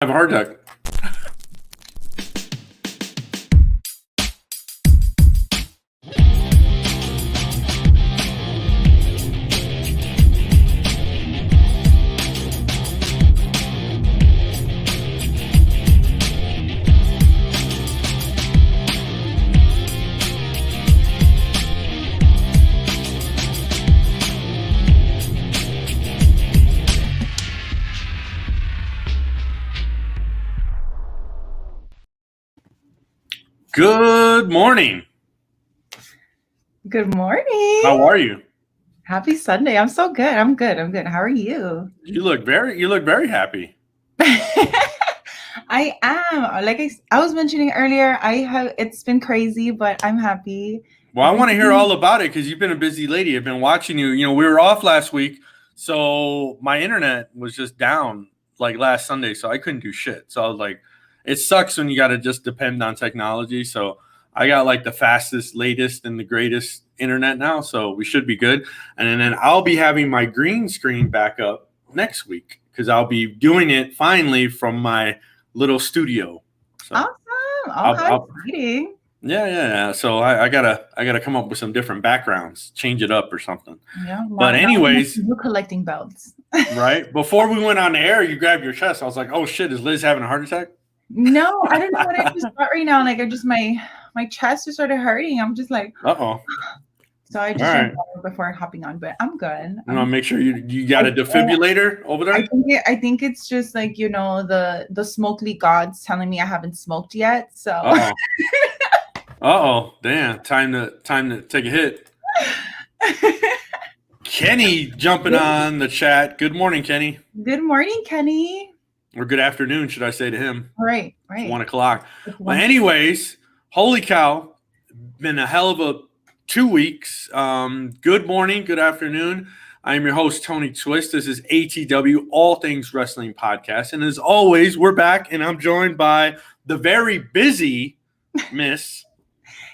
I have a hard duck. Good morning. Good morning. How are you? Happy Sunday. I'm so good. I'm good. How are you? You look very happy. I am. Like I was mentioning earlier, it's been crazy, but I'm happy. Well, I want to hear all about it because you've been a busy lady. I've been watching you. You know, we were off last week, so my internet was just down like last Sunday, so I couldn't do shit. So I was like, it sucks when you got to just depend on technology. So I got like the fastest, latest, and the greatest internet now, so we should be good. And then I'll be having my green screen back up next week because I'll be doing it finally from my little studio. So Awesome. How exciting. Yeah. So I gotta come up with some different backgrounds, change it up or something. Yeah. But anyways, you're collecting belts. Right before we went on the air, you grabbed your chest. I was like, "Oh shit, is Liz having a heart attack?" No, I don't know what I just got right now. Like my chest just started hurting. I'm just like, Uh-oh. So I just drank water before hopping on, but I'm good. You want to make sure you got a defibrillator over there? I think it's just like, the Smokely gods telling me I haven't smoked yet. So Uh-oh. Damn. Time to take a hit. Kenny jumping on the chat. Good morning, Kenny. Good morning, Kenny. Or good afternoon, should I say to him? Right. It's 1 o'clock. Well, anyways, holy cow. Been a hell of a 2 weeks. Good morning, good afternoon. I'm your host, Tony Twist. This is ATW, All Things Wrestling Podcast. And as always, we're back, and I'm joined by the very busy Miss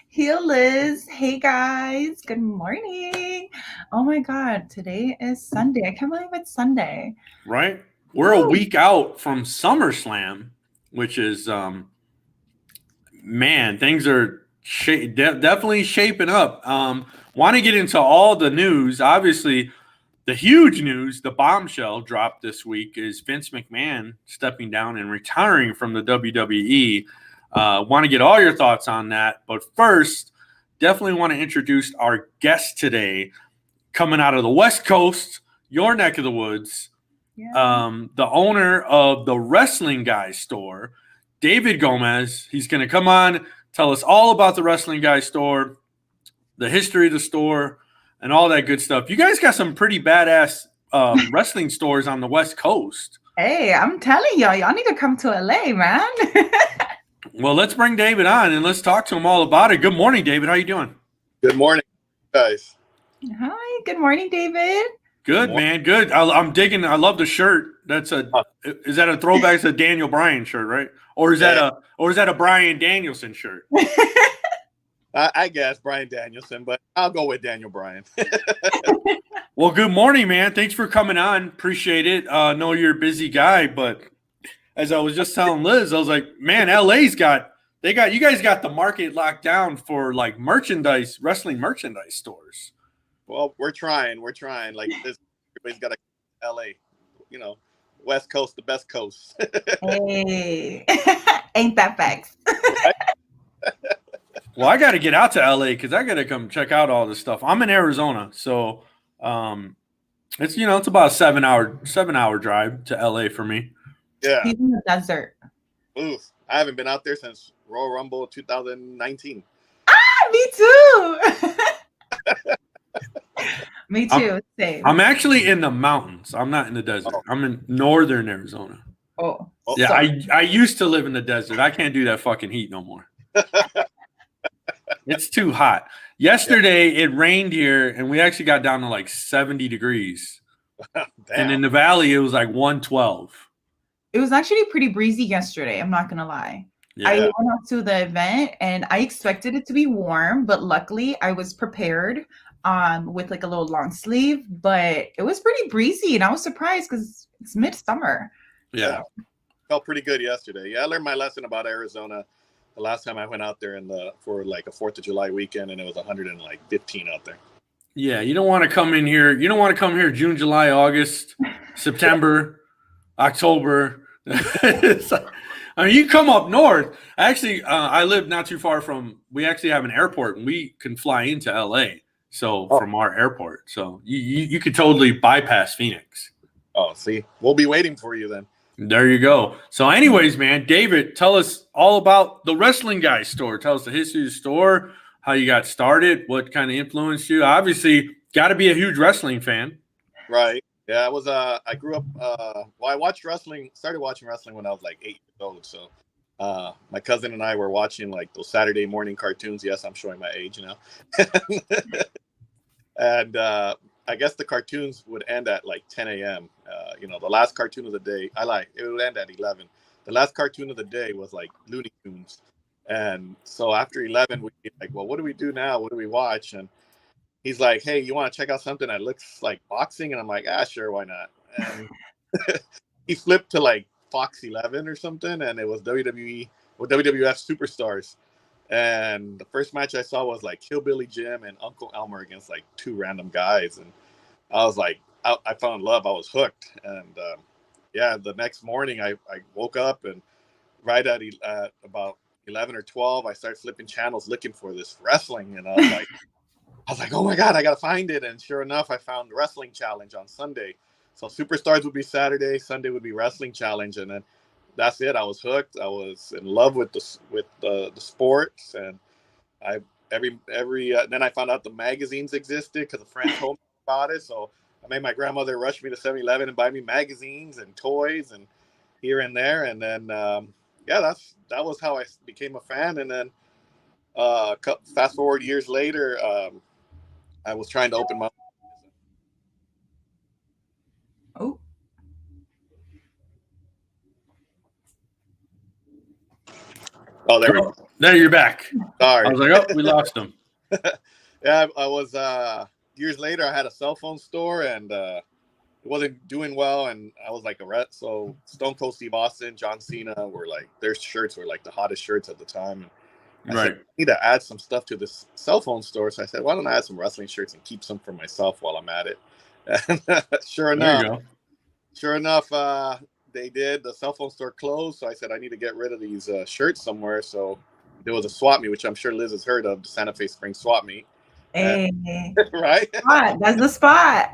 Heel Liz. Hey, guys. Good morning. Oh, my God. Today is Sunday. I can't believe it's Sunday. Right? We're a week out from SummerSlam, which is, man, things are definitely shaping up. Want to get into all the news. Obviously, the huge news, the bombshell dropped this week is Vince McMahon stepping down and retiring from the WWE. Want to get all your thoughts on that. But first, definitely want to introduce our guest today, coming out of the West Coast, your neck of the woods, the owner of the Wrestling Guys store, David Gomez. He's going to come on, tell us all about the Wrestling Guys store, the history of the store, and all that good stuff. You guys got some pretty badass wrestling stores on the West Coast. Hey, I'm telling y'all need to come to LA, man. Well, let's bring David on and let's talk to him all about it. Good morning, David. How you doing? Good morning, guys. Hi. Good morning, David. Good, man. Good. I'm digging. I love the shirt. Is that a throwback to Daniel Bryan shirt, right? Or is that a Bryan Danielson shirt? I guess Bryan Danielson, but I'll go with Daniel Bryan. Well, good morning, man. Thanks for coming on. Appreciate it. Know you're a busy guy, but as I was just telling Liz, I was like, man, LA's you guys got the market locked down for like wrestling merchandise stores. Well, we're trying. Like this, everybody's got to LA. West Coast, the best coast. Hey, ain't that facts? Well, I got to get out to LA because I got to come check out all this stuff. I'm in Arizona, so it's about a 7-hour drive to LA for me. Yeah, he's in the desert. Oof, I haven't been out there since Royal Rumble 2019. Me too. Me too. Same. I'm actually in the mountains. I'm not in the desert. Oh. I'm in northern Arizona. Oh. Yeah, I used to live in the desert. I can't do that fucking heat no more. It's too hot. Yesterday it rained here, and we actually got down to like 70 degrees. And in the valley, it was like 112. It was actually pretty breezy yesterday. I'm not gonna lie. Yeah. I went up to the event, and I expected it to be warm, but luckily I was prepared with like a little long sleeve. But it was pretty breezy, and I was surprised because it's midsummer. Yeah. felt pretty good yesterday. Yeah, I learned my lesson about Arizona the last time I went out there for like a 4th of July weekend, and it was 115 out there. Yeah, you don't want to come in here. You don't want to come here June, July, August, September, October. I mean, you come up north. Actually, I live not too far from. We actually have an airport, and we can fly into LA. So from our airport, so you could totally bypass Phoenix. Oh, see, we'll be waiting for you then. There you go. So, anyways, man, David, tell us all about the Wrestling Guys store. Tell us the history of the store, how you got started, what kind of influenced you. Obviously, got to be a huge wrestling fan. Right. Yeah, I grew up. I started watching wrestling when I was like 8 years old. So, my cousin and I were watching like those Saturday morning cartoons. Yes, I'm showing my age now. And I guess the cartoons would end at like 10 a.m. The last cartoon of the day, it would end at 11. The last cartoon of the day was like Looney Tunes. And so after 11, we'd be like, well, what do we do now? What do we watch? And he's like, hey, you want to check out something that looks like boxing? And I'm like, sure, why not? And he flipped to like Fox 11 or something, and it was WWE or WWF Superstars. And the first match I saw was like Hillbilly Jim and Uncle Elmer against like two random guys. And I was like, I fell in love. I was hooked. And the next morning I woke up, and right at about 11 or 12, I started flipping channels looking for this wrestling. And I was like, oh my God, I got to find it. And sure enough, I found Wrestling Challenge on Sunday. So Superstars would be Saturday, Sunday would be Wrestling Challenge. And then that's it. I was hooked. I was in love with the sports, and then I found out the magazines existed because a friend told me about it. So I made my grandmother rush me to 7-Eleven and buy me magazines and toys and here and there. And then that was how I became a fan. And then fast forward years later, I was trying to open my. Oh, there we go. There, you're back. Sorry. I was like, we lost him. Yeah, I was years later. I had a cell phone store, and it wasn't doing well. And I was like so Stone Cold Steve Austin, John Cena were like, their shirts were like the hottest shirts at the time. And I said, I need to add some stuff to this cell phone store. So I said, why don't I add some wrestling shirts and keep some for myself while I'm at it? And sure enough, they did. The cell phone store closed, so I said I need to get rid of these shirts somewhere. So there was a swap meet, which I'm sure Liz has heard of, the Santa Fe Springs swap meet. Hey, right? That's the spot.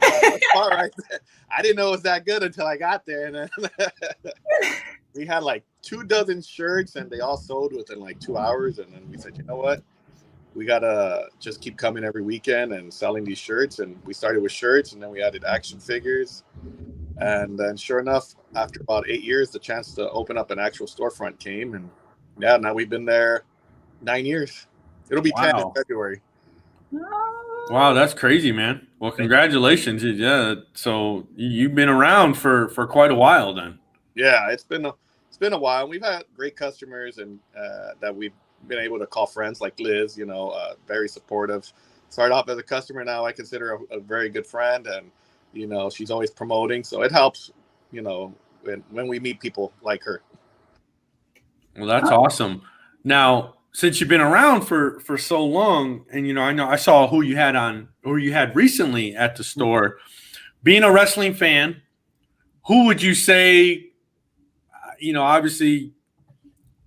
All right. I didn't know it was that good until I got there, and then we had like 24 shirts, and they all sold within like 2 hours. And then we said, you know what? We gotta just keep coming every weekend and selling these shirts. And we started with shirts, and then we added action figures. And then sure enough, after about 8 years, the chance to open up an actual storefront came. And yeah, now we've been there 9 years. It'll be 10 in February. Wow, that's crazy, man. Well, congratulations. Yeah. So you've been around for quite a while then. Yeah, it's been a while. We've had great customers, and that we've been able to call friends, like Liz, very supportive. Started off as a customer, now I consider a very good friend, and she's always promoting, so it helps, when we meet people like her. Well, that's awesome. Now, since you've been around for so long, and I know I saw who you had recently at the store, being a wrestling fan, who would you say, obviously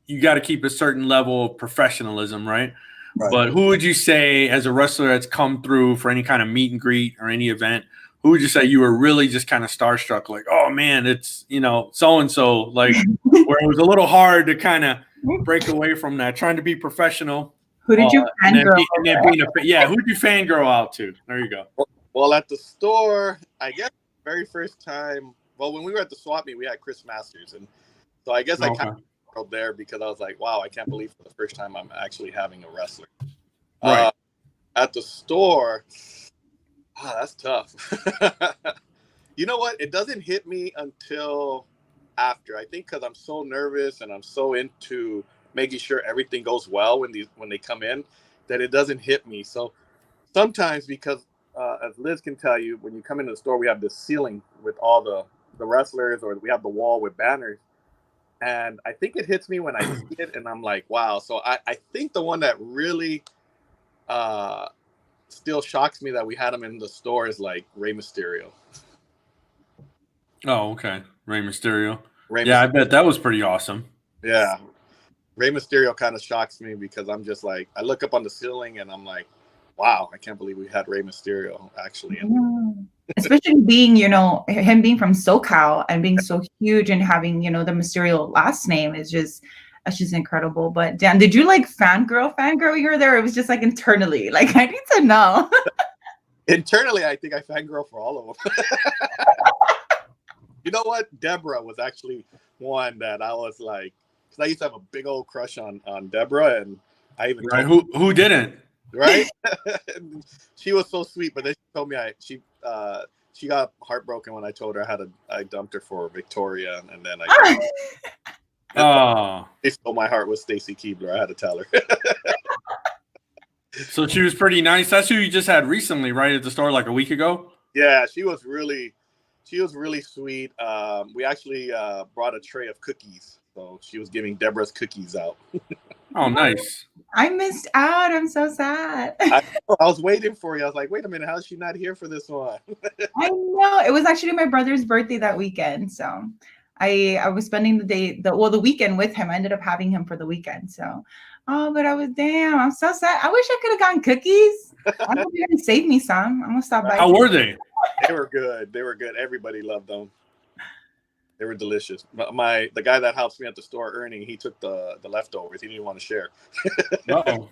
you got to keep a certain level of professionalism, right? But who would you say, as a wrestler that's come through for any kind of meet and greet or any event, who would you say you were really just kind of starstruck, like, oh man, it's, so-and-so, like, where it was a little hard to kind of break away from that, trying to be professional. Who did you fangirl? Who'd you fangirl out to? There you go. Well, at the store, I guess the very first time, when we were at the swap meet, we had Chris Masters. And so I guess I kind of there because I was like, wow, I can't believe for the first time I'm actually having a wrestler. Right. At the store, that's tough. You know what? It doesn't hit me until after. I think because I'm so nervous and I'm so into making sure everything goes well when they come in, that it doesn't hit me. So sometimes, because as Liz can tell you, when you come into the store, we have this ceiling with all the wrestlers, or we have the wall with banners. And I think it hits me when I see it, and I'm like, wow. So I think the one that really still shocks me that we had him in the store is like Rey Mysterio. Oh, okay. Rey Mysterio. Rey Yeah, I Mysterio. bet that was pretty awesome. Yeah. Rey Mysterio kind of shocks me because I'm just like, I look up on the ceiling and I'm like, wow, I can't believe we had Rey Mysterio actually. Especially being, him being from SoCal and being so huge and having, the Mysterio last name is that's just incredible. But Dan, did you like fangirl you were there? Or it was just like internally. Like, I need to know. Internally, I think I fangirl for all of them. You know what? Deborah was actually one that I was like, because I used to have a big old crush on Deborah, and I even right. Who didn't? Right? She was so sweet, but then she told me she got heartbroken when I told her I dumped her for Victoria, and then it stole my heart with Stacy Keibler. I had to tell her. So she was pretty nice. That's who you just had recently, right, at the store like a week ago? Yeah, she was really sweet. We actually brought a tray of cookies, so she was giving Deborah's cookies out. Oh, nice. I missed out. I'm so sad. I was waiting for you. I was like, wait a minute, how is she not here for this one? I know. It was actually my brother's birthday that weekend, so I was spending the weekend with him. I ended up having him for the weekend. So, but I'm so sad. I wish I could have gotten cookies. I hope you're gonna save me some. I'm gonna stop by. How were they? They were good. Everybody loved them. They were delicious. The guy that helps me at the store, Ernie, he took the leftovers. He didn't want to share. Uh-oh.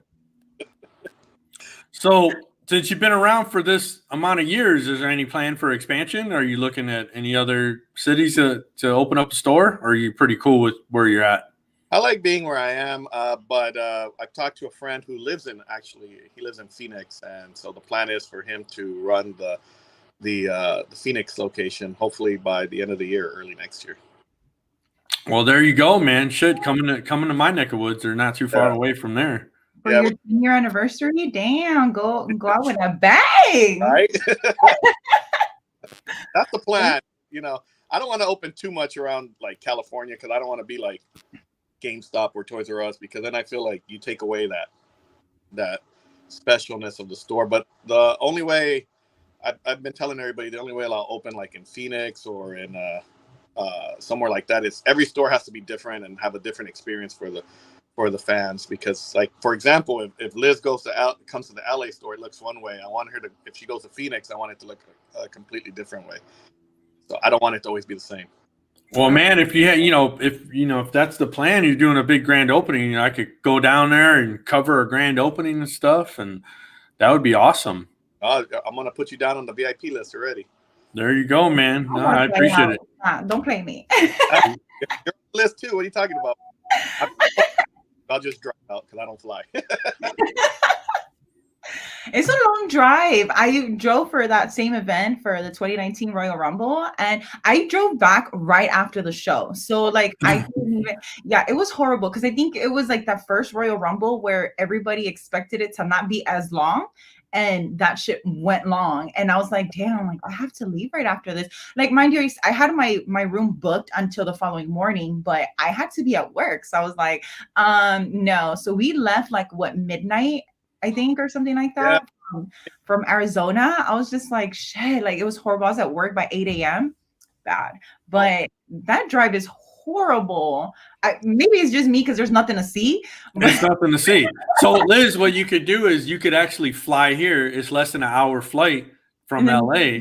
So, since you've been around for this amount of years, is there any plan for expansion? Are you looking at any other cities to open up a store, or are you pretty cool with where you're at? I like being where I am, but I've talked to a friend who lives in Phoenix, and so the plan is for him to run the Phoenix location, hopefully by the end of the year, early next year. Well, there you go, man. Shit, coming to my neck of woods. They're not too far away from there. For your 10-year anniversary, damn, go out with a bang. Right? That's the plan. I don't want to open too much around like California because I don't want to be like GameStop or Toys R Us, because then I feel like you take away that specialness of the store. But the only way I've been telling everybody, the only way I'll open like in Phoenix or in somewhere like that is every store has to be different and have a different experience for the fans. Because like, for example, if Liz comes to the LA store, it looks one way. I want her to, if she goes to Phoenix, I want it to look a completely different way. So I don't want it to always be the same. Well, man, if that's the plan, you're doing a big grand opening, I could go down there and cover a grand opening and stuff, and that would be awesome. I'm going to put you down on the VIP list already. There you go, man. No, I appreciate it. Don't play me. You're on the list too. What are you talking about? I'll just drop out because I don't fly. It's a long drive. I drove for that same event for the 2019 Royal Rumble, and I drove back right after the show. So like I couldn't even, it was horrible because I think it was like that first Royal Rumble where everybody expected it to not be as long, and that shit went long. And I was like, damn, like I have to leave right after this. Like, mind you, I had my room booked until the following morning, but I had to be at work. So I was like, no. So we left like midnight, I think, or something like that, from Arizona. I was just like, shit, like it was horrible. I was at work by 8 a.m. Bad. But that drive is horrible. Maybe it's just me because there's nothing to see. There's nothing to see. So, Liz, what you could do is you could actually fly here. It's less than an hour flight from LA.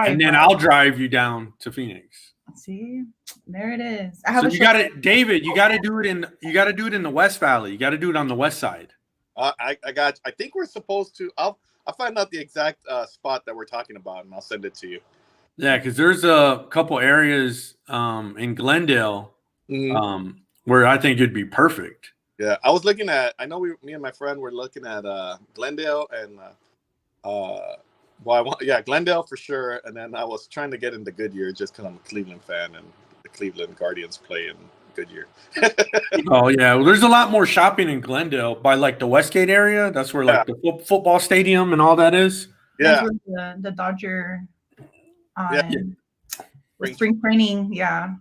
And then I'll drive you down to Phoenix. See, there it is. David, you got to do it in the West Valley. You got to do it on the west side. I think we're supposed to. I'll find out the exact spot that we're talking about, and I'll send it to you. Yeah, because there's a couple areas in Glendale where I think it'd be perfect. Yeah, I was looking at. I know me and my friend were looking at Glendale and Glendale for sure. And then I was trying to get into Goodyear just because I'm a Cleveland fan and the Cleveland Guardians play in Goodyear. Oh yeah, well, there's a lot more shopping in Glendale by like the Westgate area. That's where like the football stadium and all that is. Yeah, the Dodger. Spring training. Yeah.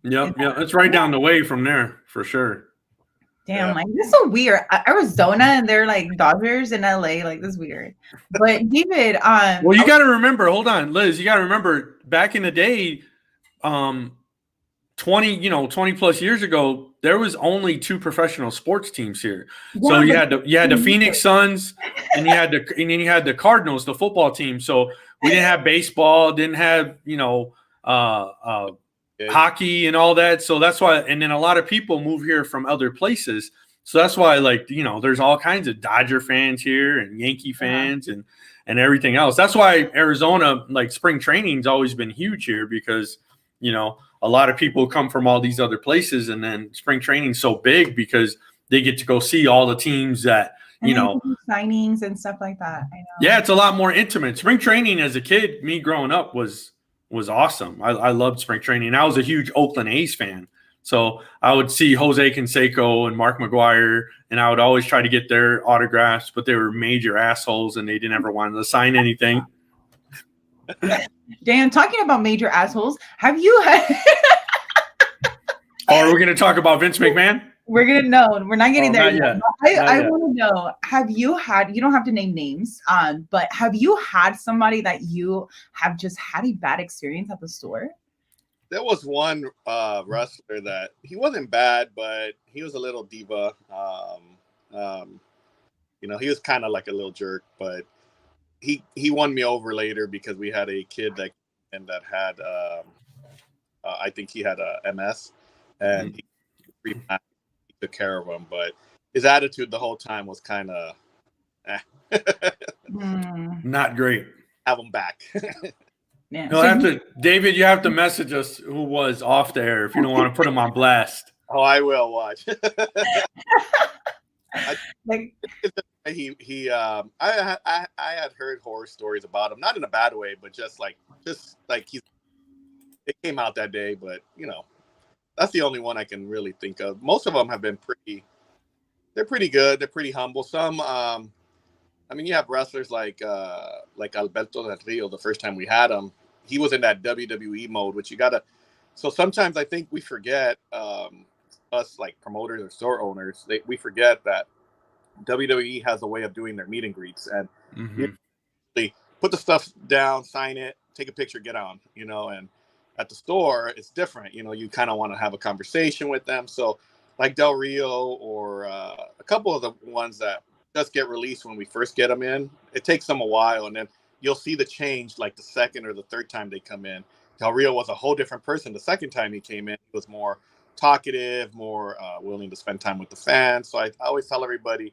Yep. It's right down the way from there for sure. Damn, Yeah. like this is so weird. Arizona and they're like Dodgers in LA, like this is weird. But David, Well, you got to remember. Hold on, Liz. You got to remember back in the day, 20 plus years ago, there was only 2 professional sports teams here. So you had the Phoenix Suns and then you had the Cardinals, the football team. So we didn't have baseball, didn't have, hockey and all that. So that's why, and then a lot of people move here from other places. So that's why, there's all kinds of Dodger fans here and Yankee fans and everything else. That's why Arizona, spring training's always been huge here because, a lot of people come from all these other places, and then spring training's so big because they get to go see all the teams that, signings and stuff like that. I know. Yeah, it's a lot more intimate. Spring training as a kid, me growing up was awesome. I loved spring training. I was a huge Oakland A's fan. So I would see Jose Canseco and Mark McGwire, and I would always try to get their autographs, but they were major assholes and they didn't ever want to sign anything. Dan, talking about major assholes, have you had are we going to talk about Vince McMahon? We're not getting there yet. I want to know, have you had, you don't have to name names, but have you had somebody that you have just had a bad experience at the store? There was one wrestler that he wasn't bad, but he was a little diva. He was kind of like a little jerk, but he won me over later because we had a kid that had I think he had a MS, and he took care of him, but his attitude the whole time was kind of not great. Have him back. Yeah. David, you have to message us who was off there if you don't want to put him on blast. Oh, I will watch. I had heard horror stories about him, not in a bad way, but just like it came out that day. But that's the only one I can really think of. Most of them have been they're pretty good. They're pretty humble. Some, you have wrestlers like Alberto Del Rio. The first time we had him, he was in that WWE mode, which you gotta. So sometimes I think we forget, us like promoters or store owners, we forget that WWE has a way of doing their meet and greets, and they put the stuff down, sign it, take a picture, get on. And at the store, it's different. You kind of want to have a conversation with them. So like Del Rio or a couple of the ones that just get released when we first get them in, it takes them a while, and then you'll see the change like the second or the third time they come in. Del Rio was a whole different person the second time he came in. He was more talkative, more willing to spend time with the fans. So I always tell everybody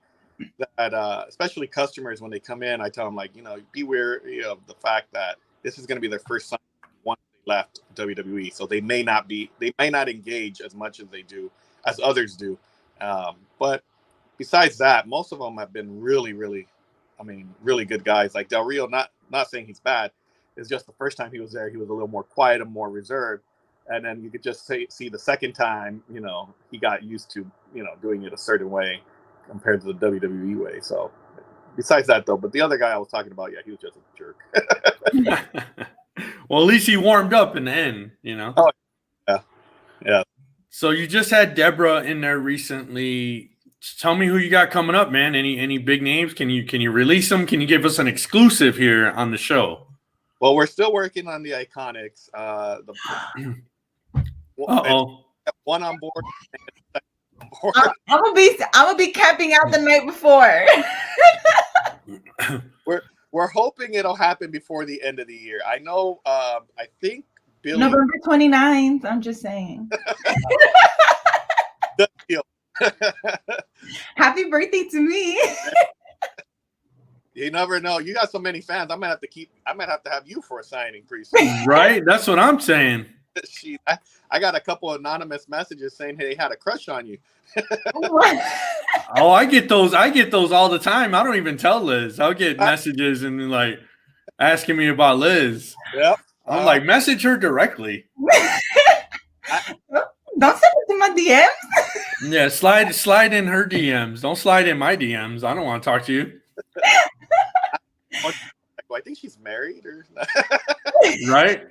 that, especially customers, when they come in, I tell them be wary of the fact that this is going to be their first time once they left WWE. So they may not engage as much as others do. But besides that, most of them have been really, really, really good guys. Like Del Rio, not saying he's bad. It's just the first time he was there, he was a little more quiet and more reserved. And then you could just see the second time, he got used to, doing it a certain way compared to the WWE way. So besides that, though, but the other guy I was talking about, he was just a jerk. Well, at least he warmed up in the end, Oh, yeah. So you just had Deborah in there recently. Tell me who you got coming up, man. Any big names? Can you release them? Can you give us an exclusive here on the show? Well, we're still working on the Iconics. One on board. I'm gonna be camping out the night before. We're hoping it'll happen before the end of the year. I know. I think Billy. November 29th. I'm just saying. Happy birthday to me. You never know. You got so many fans. I might have to have you for a signing pretty soon. Right? That's what I'm saying. I got a couple of anonymous messages saying they had a crush on you. Oh, I get those all the time. I don't even tell Liz. I'll get messages and asking me about Liz. Yep. I'm like, message her directly. Don't send it to my DMs. Yeah, slide in her DMs. Don't slide in my DMs. I don't want to talk to you. I think she's married or right.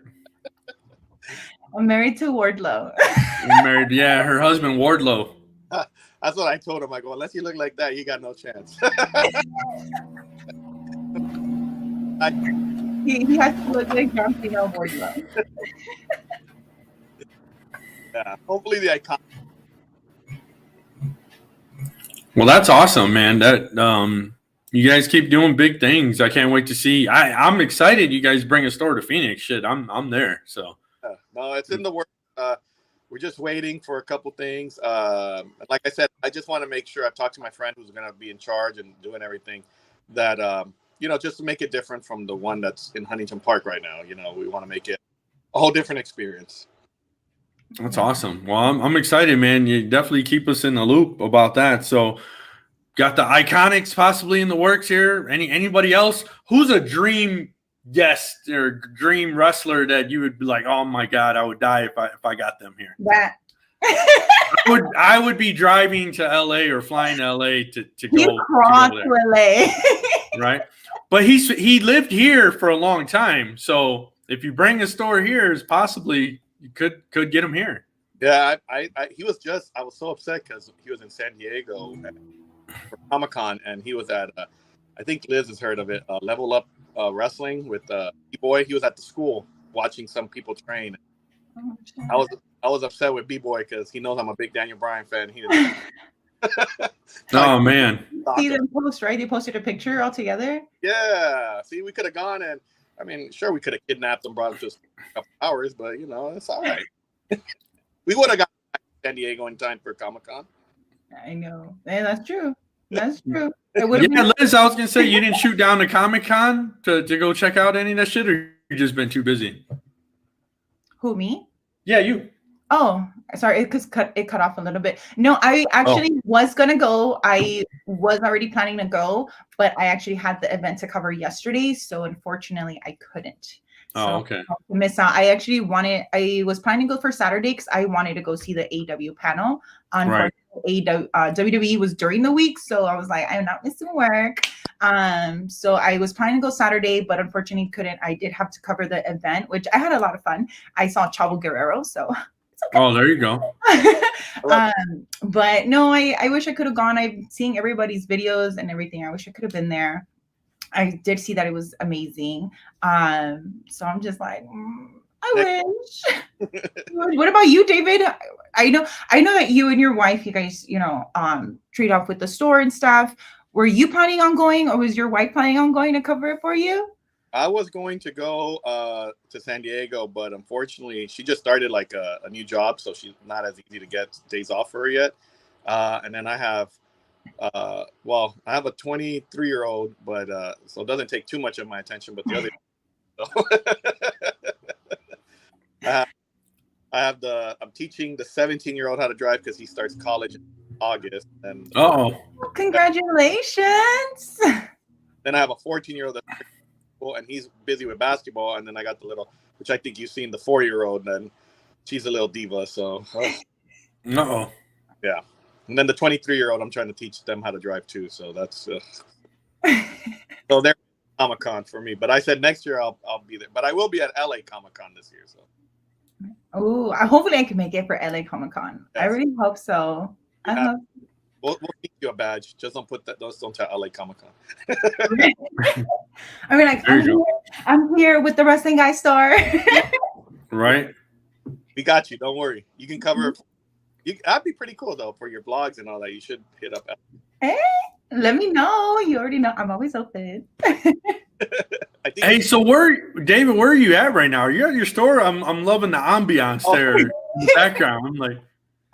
I'm married to Wardlow. You're married. Yeah, her husband Wardlow. That's what I told him. I go, unless you look like that, you got no chance. He has to look like John Cena Wardlow. Yeah, hopefully the icon. Well, that's awesome, man. That you guys keep doing big things. I can't wait to see. I'm excited. You guys bring a store to Phoenix. Shit, I'm there. So No, it's in the works. We're just waiting for a couple things. Like I said, I just want to make sure I've talked to my friend who's going to be in charge and doing everything. That just to make it different from the one that's in Huntington Park right now. We want to make it a whole different experience. that's awesome. Well, I'm excited, man. You definitely keep us in the loop about that. So, got the Iconics possibly in the works here. Anybody else? Who's a dream guest or dream wrestler that you would be like, oh my god, I would die if I got them here? That. I would be driving to LA or flying to LA to go. You crossed to LA. Right? But he lived here for a long time. So if you bring a store here, is possibly you could get him here. Yeah, I was so upset because he was in San Diego for Comic-Con, and he was at I think Liz has heard of it, Level Up Wrestling with B-Boy. He was at the school watching some people train. Oh, I was upset with B-Boy because he knows I'm a big Daniel Bryan fan. He didn't. Oh man. See them post, right? They posted a picture all together. Yeah. See, we could have gone, and I mean, sure, we could have kidnapped him, brought him to a couple hours, but it's all right. We would have got back to San Diego in time for Comic-Con. I know. Yeah, that's true. That's true. Yeah, Liz, I was gonna say you didn't shoot down to Comic-Con to go check out any of that shit, or you just been too busy? Who, me? Yeah, you. Oh, sorry, it cut off a little bit. No, I actually was gonna go. I was already planning to go, but I actually had the event to cover yesterday, so unfortunately I couldn't. Oh, okay. I miss out. I was planning to go for Saturday because I wanted to go see the AEW panel. Right. WWE was during the week, so I was like, I'm not missing work. So I was planning to go Saturday, but unfortunately couldn't. I did have to cover the event, which I had a lot of fun. I saw Chavo Guerrero, so it's okay. Oh, there you go. But no, I wish I could have gone. I'm seeing everybody's videos and everything. I wish I could have been there. I did see that it was amazing. So I'm just like, I wish. What about you, David? I know that you and your wife, you guys, treat off with the store and stuff. Were you planning on going, or was your wife planning on going to cover it for you? I was going to go to San Diego, but unfortunately, she just started like a new job, so she's not as easy to get days off for her yet. And then I have, I have a 23-year-old, but so it doesn't take too much of my attention. But the other, I'm teaching the 17-year-old how to drive because he starts college in August. And congratulations! Then I have a 14-year-old and he's busy with basketball. And then I got the little, which I think you've seen, the 4-year-old, and she's a little diva. So, yeah. And then the 23-year-old, I'm trying to teach them how to drive too. So that's so they're Comic-Con for me. But I said next year I'll be there. But I will be at LA Comic-Con this year. So. Oh, hopefully I can make it for LA Comic-Con. Yes. I really hope so. We'll give you a badge. Just don't put that. Don't tell LA Comic-Con. I mean, like, I'm here with the Wrestling Guy Star. Right. We got you. Don't worry. You can cover. That'd be pretty cool though for your blogs and all that. You should hit up. Hey, let me know. You already know. I'm always open. Hey, so David, where are you at right now? Are you at your store? I'm loving the ambiance there in the background.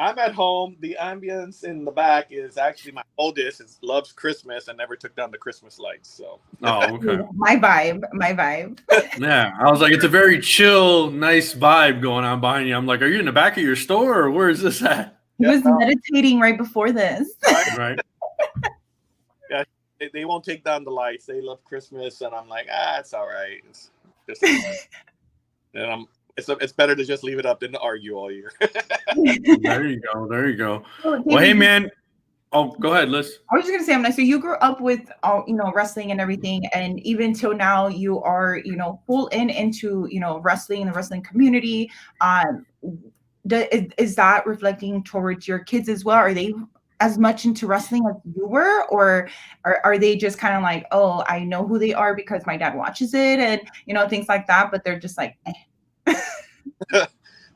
I'm at home. The ambience in the back is actually my oldest. Loves Christmas and never took down the Christmas lights. So. Oh, okay. My vibe. Yeah, I was like, it's a very chill, nice vibe going on behind you. I'm like, are you in the back of your store or where is this at? He was meditating right before this. Right. Yeah, they won't take down the lights. They love Christmas, and I'm like, it's all right. It's just, and it's better to just leave it up than to argue all year. There you go. Well, hey, man, Oh, go ahead, Liz. I was just gonna say, I'm like, so you grew up with all, wrestling and everything, and even till now, you are, full into, wrestling and the wrestling community. Um, is that reflecting towards your kids as well? Are they as much into wrestling as you were, or are they just kind of like, oh, I know who they are because my dad watches it, and things like that, but they're just like, eh.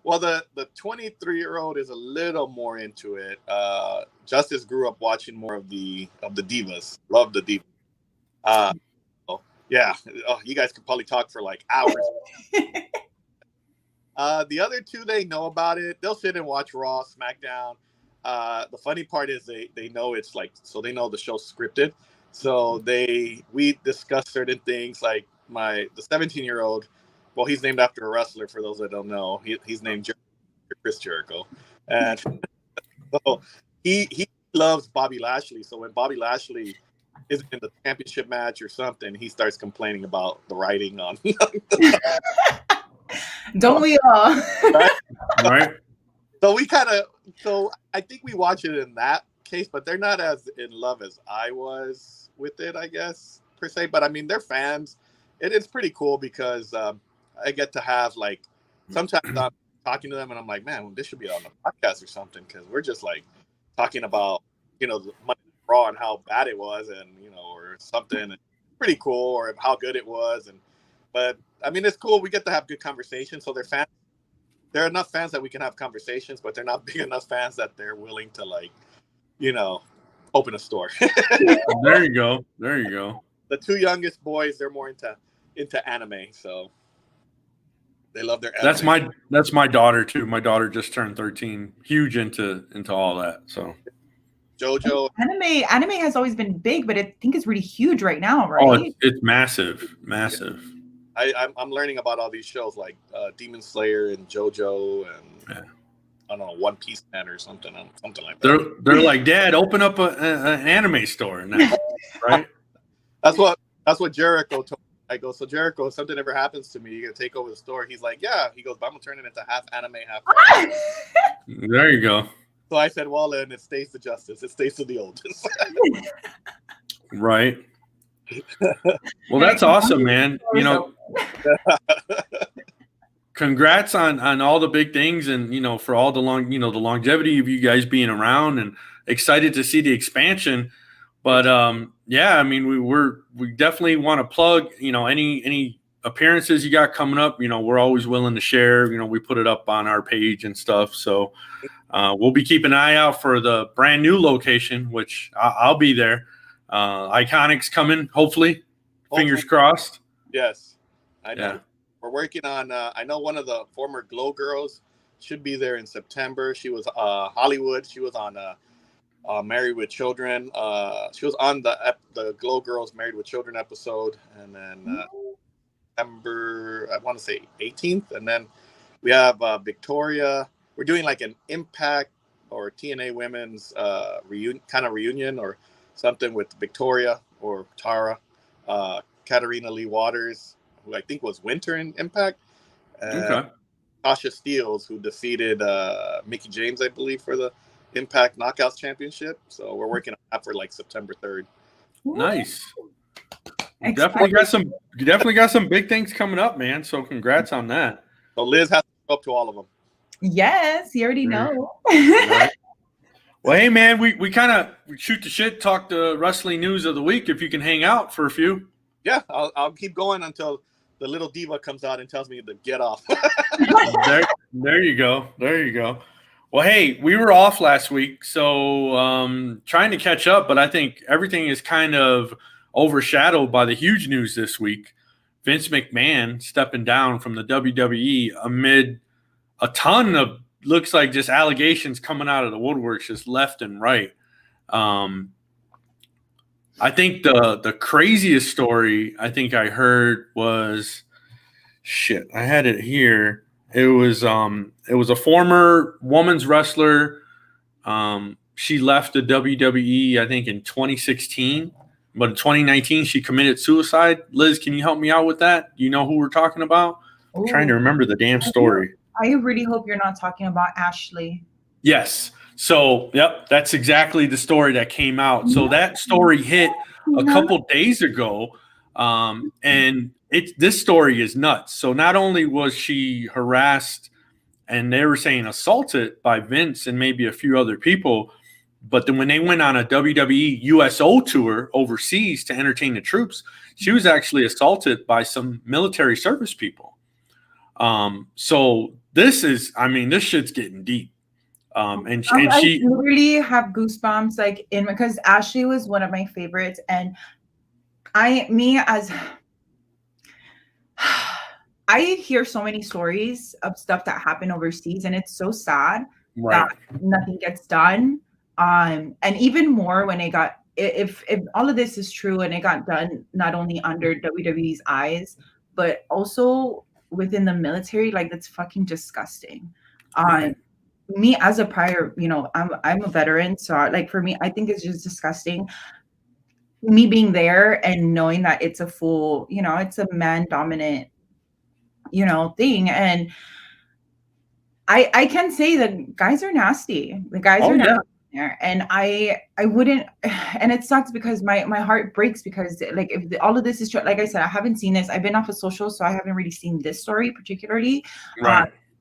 Well, the 23-year-old is a little more into it. Justice grew up watching more of the divas. Love the divas. Yeah. Oh, you guys could probably talk for like hours. The other two, they know about it. They'll sit and watch Raw, SmackDown. The funny part is they know it's like, so they know the show's scripted. So we discuss certain things, like the 17-year-old. Well, he's named after a wrestler, for those that don't know. He's named Chris Jericho. And so he loves Bobby Lashley. So when Bobby Lashley is in the championship match or something, he starts complaining about the writing on. Don't we all? Right. So I think we watch it in that case, but they're not as in love as I was with it, I guess, per se. But I mean, they're fans. It's pretty cool because I get to have, like, sometimes I'm talking to them and I'm like, man, this should be on the podcast or something, because we're just like talking about, the Monday Night Raw and how bad it was, and or something pretty cool, or how good it was. But I mean, it's cool. We get to have good conversations. So they're fans. There are enough fans that we can have conversations, but they're not big enough fans that they're willing to, like, open a store. There you go. The two youngest boys, they're more into anime, so they love their anime. That's my daughter too. My daughter just turned 13. Huge into all that. So JoJo. Anime has always been big, but I think it's really huge right now, right? Oh, it's massive. I'm learning about all these shows like Demon Slayer and JoJo and I don't know, One Piece Man or something like that. They're like, Dad, open up an anime store now, right? That's what Jericho told me. I go, so Jericho, if something ever happens to me, you're gonna take over the store. He's like, yeah. He goes, but I'm gonna turn it into half anime, half. There you go. So I said, well, then it stays to Justice. It stays to the oldest. Right. Well, that's awesome, man. Congrats on all the big things, and for all the the longevity of you guys being around, and excited to see the expansion. But yeah, I mean, we definitely want to plug any appearances you got coming up. We're always willing to share. We put it up on our page and stuff. So we'll be keeping an eye out for the brand new location, which I'll be there. Iconic's coming, hopefully. Fingers crossed. Yes, I know. Yeah. We're working on. I know one of the former Glow girls should be there in September. She was Hollywood. She was on Married with Children. She was on the Glow Girls Married with Children episode, and then September, I want to say 18th, and then we have Victoria. We're doing like an Impact or TNA Women's reunion or something with Victoria or Tara, Katarina Lee Waters, who I think was Winter in Impact, and Okay. Tasha Steeles, who defeated Mickie James, I believe, for the Impact Knockouts Championship. So we're working on that for like September 3rd. Nice. You definitely got some big things coming up, man. So congrats on that. So Liz has to go up to all of them. Yes, you already know. Right. Well, hey, man, we kind of shoot the shit, talk the wrestling news of the week. If you can hang out for a few. Yeah, I'll keep going until the little diva comes out and tells me to get off. There you go. Well, hey, we were off last week, so trying to catch up, but I think everything is kind of overshadowed by the huge news this week. Vince McMahon stepping down from the WWE amid a ton of, looks like, just allegations coming out of the woodworks just left and right. I think the craziest story I think I heard was, shit, I had it here. It was a former women's wrestler. She left the WWE, I think, in 2016, but in 2019 she committed suicide. Liz, can you help me out with that? Do you know who we're talking about? I'm trying to remember the damn story. I really hope you're not talking about Ashley. Yes, So, yep, that's exactly the story that came out. So that story hit a couple days ago, and this story is nuts. So not only was she harassed, and they were saying assaulted by Vince and maybe a few other people, but then when they went on a WWE USO tour overseas to entertain the troops, she was actually assaulted by some military service people. So this is, I mean, this shit's getting deep. And I literally have goosebumps, like, in because Ashley was one of my favorites, and I hear so many stories of stuff that happened overseas, and it's so sad that nothing gets done. And even more when it got, if all of this is true and it got done not only under WWE's eyes, but also within the military, like, that's fucking disgusting. Me as a prior, I'm a veteran, so like, for me, I think it's just disgusting. Me being there and knowing that it's a full, it's a man dominant, thing, and I can say that guys are nasty. The guys are nasty there, and I wouldn't, and it sucks because my heart breaks because, like, if all of this is true, like I said, I haven't seen this. I've been off of social, so I haven't really seen this story particularly.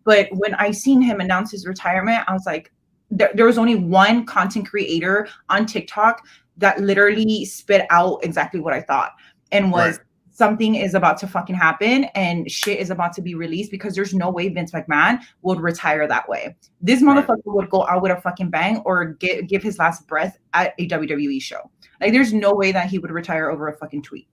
But when I seen him announce his retirement, I was like, there was only one content creator on TikTok that literally spit out exactly what I thought, and was something is about to fucking happen and shit is about to be released, because there's no way Vince McMahon would retire that way. This motherfucker would go out with a fucking bang or give his last breath at a WWE show. Like, there's no way that he would retire over a fucking tweet.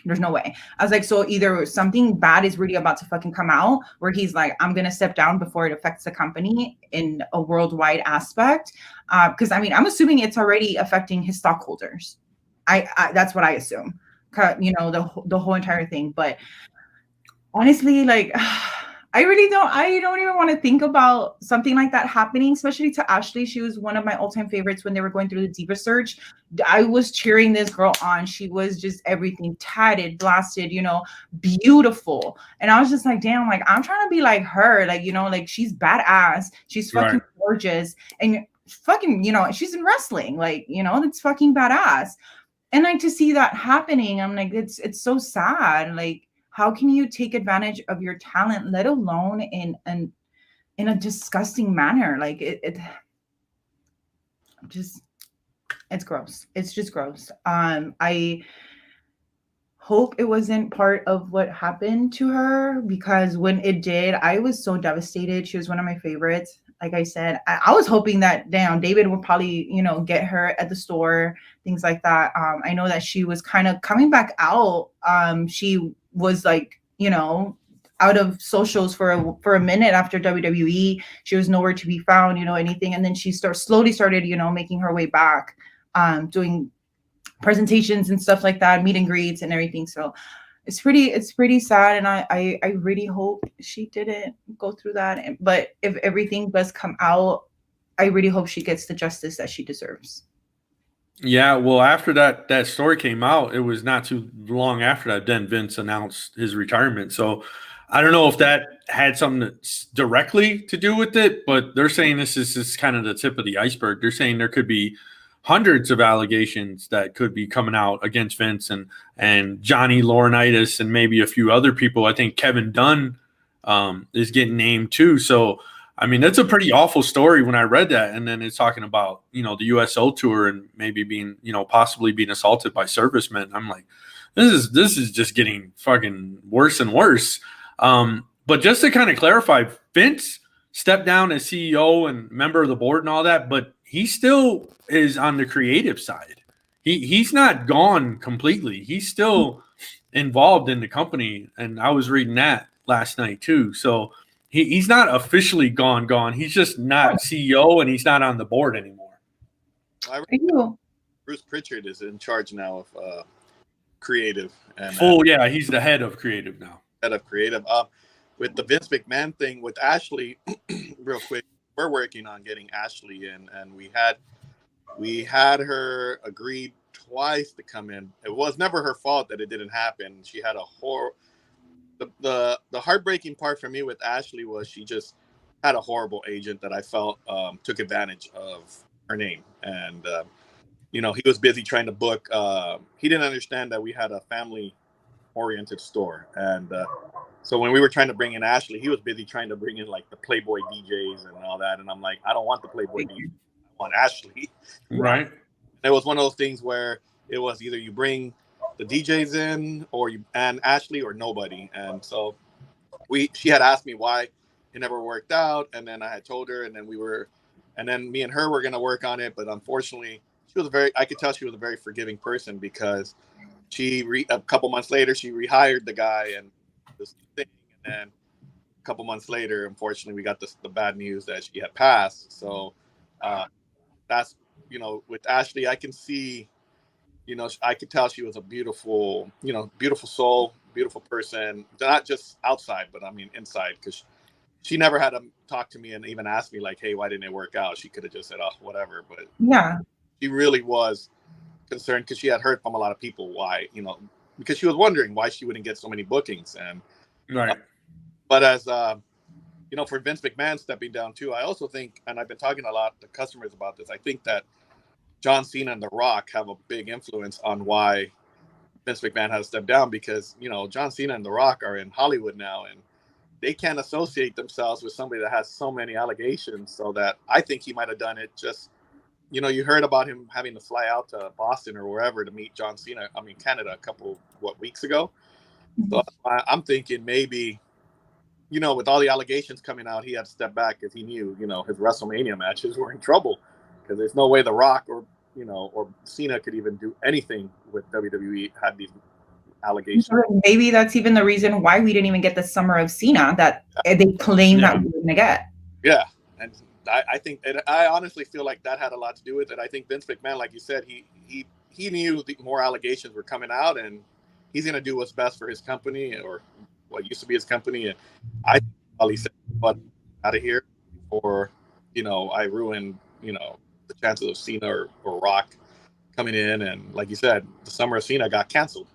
There's no way. I was like, so either something bad is really about to fucking come out where he's like, I'm going to step down before it affects the company in a worldwide aspect. Because, I mean, I'm assuming it's already affecting his stockholders. I that's what I assume, the whole entire thing. But honestly, like, I don't even want to think about something like that happening, especially to Ashley. She was one of my all-time favorites when they were going through the Diva Search. I was cheering this girl on. She was just everything, tatted, blasted, beautiful. And I was just like, damn, like, I'm trying to be like her. Like, like, she's badass. She's fucking gorgeous. And fucking, she's in wrestling. Like, that's fucking badass. And like, to see that happening, I'm like, it's so sad. Like, how can you take advantage of your talent, let alone in a disgusting manner? Like, it's gross. It's just gross. I hope it wasn't part of what happened to her, because when it did, I was so devastated. She was one of my favorites. Like I said, I was hoping that, damn, David would probably, get her at the store, things like that. I know that she was kind of coming back out. She was like, out of socials for a minute after WWE. She was nowhere to be found, anything. And then she slowly started, making her way back, doing presentations and stuff like that, meet and greets and everything. So it's pretty sad. And I really hope she didn't go through that. But if everything does come out, I really hope she gets the justice that she deserves. Yeah, well, after that story came out, it was not too long after that, then Vince announced his retirement. So I don't know if that had something directly to do with it, but they're saying this is just kind of the tip of the iceberg. They're saying there could be hundreds of allegations that could be coming out against Vince and Johnny Laurinaitis and maybe a few other people. I think Kevin Dunn is getting named too. So I mean, that's a pretty awful story when I read that. And then it's talking about, the USO tour and maybe being, possibly being assaulted by servicemen. I'm like, this is just getting fucking worse and worse. But just to kind of clarify, Vince stepped down as CEO and member of the board and all that, but he still is on the creative side. He's not gone completely. He's still involved in the company. And I was reading that last night too. So he's not officially gone. He's just not CEO and he's not on the board anymore. Bruce Pritchard is in charge now of creative. And he's the head of creative now. Head of creative. With the Vince McMahon thing with Ashley, real quick, we're working on getting Ashley in, and we had her agreed twice to come in. It was never her fault that it didn't happen. She had a the heartbreaking part for me with Ashley was she just had a horrible agent that I felt took advantage of her name. And, he was busy trying to book. He didn't understand that we had a family-oriented store. And so when we were trying to bring in Ashley, he was busy trying to bring in like the Playboy DJs and all that. And I'm like, I don't want the Playboy DJs. I want Ashley. Right. It was one of those things where it was either you bring the DJs in and Ashley or nobody. And so she had asked me why it never worked out. And then I had told her, and then me and her were going to work on it. But unfortunately, I could tell she was a very forgiving person, because a couple months later, she rehired the guy and this thing. And then a couple months later, unfortunately, we got the bad news that she had passed. So that's, with Ashley, I can see, I could tell she was a beautiful, beautiful soul, beautiful person, not just outside, but I mean, inside, because she never had to talk to me and even ask me like, hey, why didn't it work out? She could have just said, oh, whatever. But Yeah. She really was concerned, because she had heard from a lot of people why, because she was wondering why she wouldn't get so many bookings. And right. But as for Vince McMahon stepping down too, I also think, and I've been talking a lot to customers about this, I think that John Cena and The Rock have a big influence on why Vince McMahon has stepped down, because John Cena and The Rock are in Hollywood now, and they can't associate themselves with somebody that has so many allegations. So that I think he might have done it just. You heard about him having to fly out to Boston or wherever to meet John Cena. I mean, Canada, a couple weeks ago. So I'm thinking maybe, with all the allegations coming out, he had to step back, because he knew, his WrestleMania matches were in trouble, because there's no way The Rock or Cena could even do anything with WWE had these allegations. Maybe that's even the reason why we didn't even get the Summer of Cena that they claim that we were going to get. Yeah. And I think, and I honestly feel like that had a lot to do with it. I think Vince McMahon, like you said, he knew the more allegations were coming out, and he's going to do what's best for his company, or what used to be his company. And I probably said, "But out of here," or I ruined the chances of Cena or Rock coming in. And like you said, the Summer of Cena got canceled.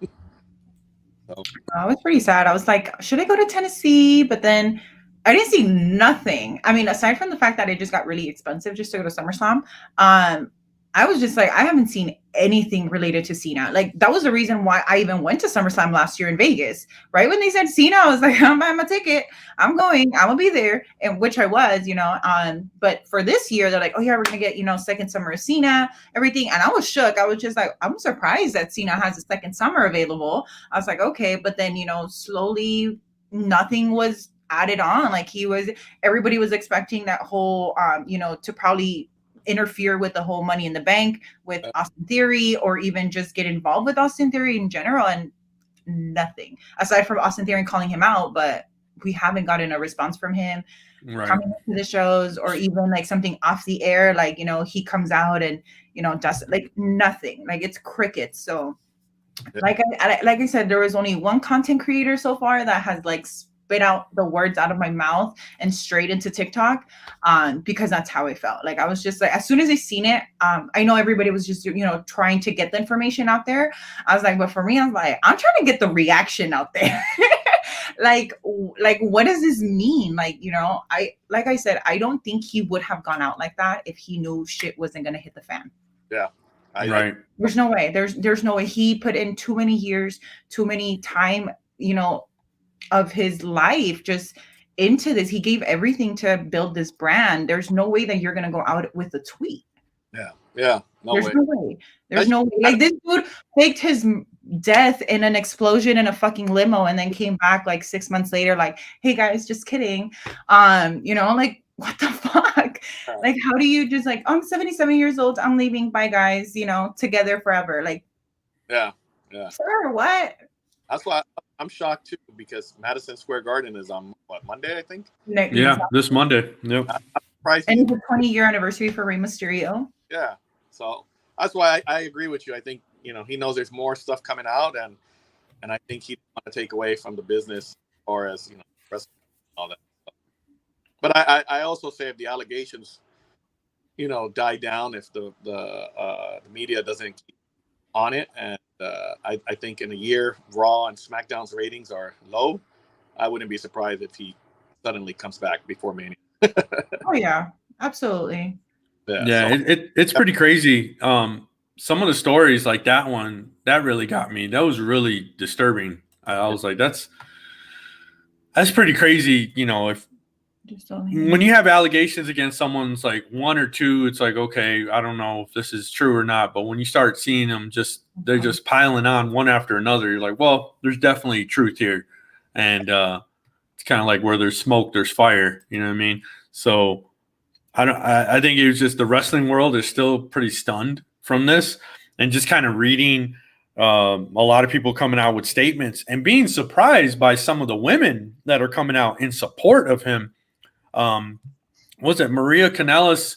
So. I was pretty sad. I was like, should I go to Tennessee? But then I didn't see nothing. I mean, aside from the fact that it just got really expensive just to go to SummerSlam, I was just like, I haven't seen anything related to Cena. Like, that was the reason why I even went to SummerSlam last year in Vegas. Right when they said Cena, I was like, I'm buying my ticket. I'm going. I'm gonna be there, and which I was, But for this year, they're like, oh yeah, we're gonna get second Summer of Cena, everything, and I was shook. I was just like, I'm surprised that Cena has a second summer available. I was like, okay, but then slowly nothing was added on. Like everybody was expecting that whole, to probably interfere with the whole Money in the Bank with Austin Theory, or even just get involved with Austin Theory in general, and nothing aside from Austin Theory calling him out. But we haven't gotten a response from him coming to the shows, or even like something off the air, like he comes out and does like nothing. Like, it's crickets. So like I said, there was only one content creator so far that has like spit out the words out of my mouth and straight into TikTok, because that's how it felt. Like, I was just like, as soon as I seen it, I know everybody was just trying to get the information out there. I was like, but for me, I was like, I'm trying to get the reaction out there. like what does this mean? Like, I said, I don't think he would have gone out like that if he knew shit wasn't gonna hit the fan. Yeah. There's no way. There's no way. He put in too many years, too many time, of his life just into this. He gave everything to build this brand. There's no way that you're gonna go out with a tweet. Yeah. No way. There's no way. Like, this dude faked his death in an explosion in a fucking limo, and then came back like 6 months later, like, hey guys, just kidding. Like, what the fuck? Like, how do you just like, I'm 77 years old, I'm leaving, bye guys, together forever? Like, yeah. Sir, what? That's why I'm shocked too, because Madison Square Garden is on Monday, I think. This Monday. Yep. And it's a 20-year anniversary for Rey Mysterio. Yeah. So that's why I agree with you. I think he knows there's more stuff coming out, and I think he want to take away from the business, as far as wrestling and all that stuff. But I also say, if the allegations die down, if the media doesn't keep on it, and I think in a year, Raw and SmackDown's ratings are low, I wouldn't be surprised if he suddenly comes back before Mania. Oh yeah, absolutely. Yeah, So it's pretty crazy. Some of the stories like that one that really got me. That was really disturbing. I was like, that's pretty crazy. You know, if Just don't when you have allegations against someone's like one or two, it's like, okay, I don't know if this is true or not. But when you start seeing them they're just piling on one after another, you're like, well, there's definitely truth here. And it's kind of like where there's smoke, there's fire. You know what I mean? So I think it was just the wrestling world is still pretty stunned from this, and just kind of reading a lot of people coming out with statements and being surprised by some of the women that are coming out in support of him. Was it Maria Kanellis?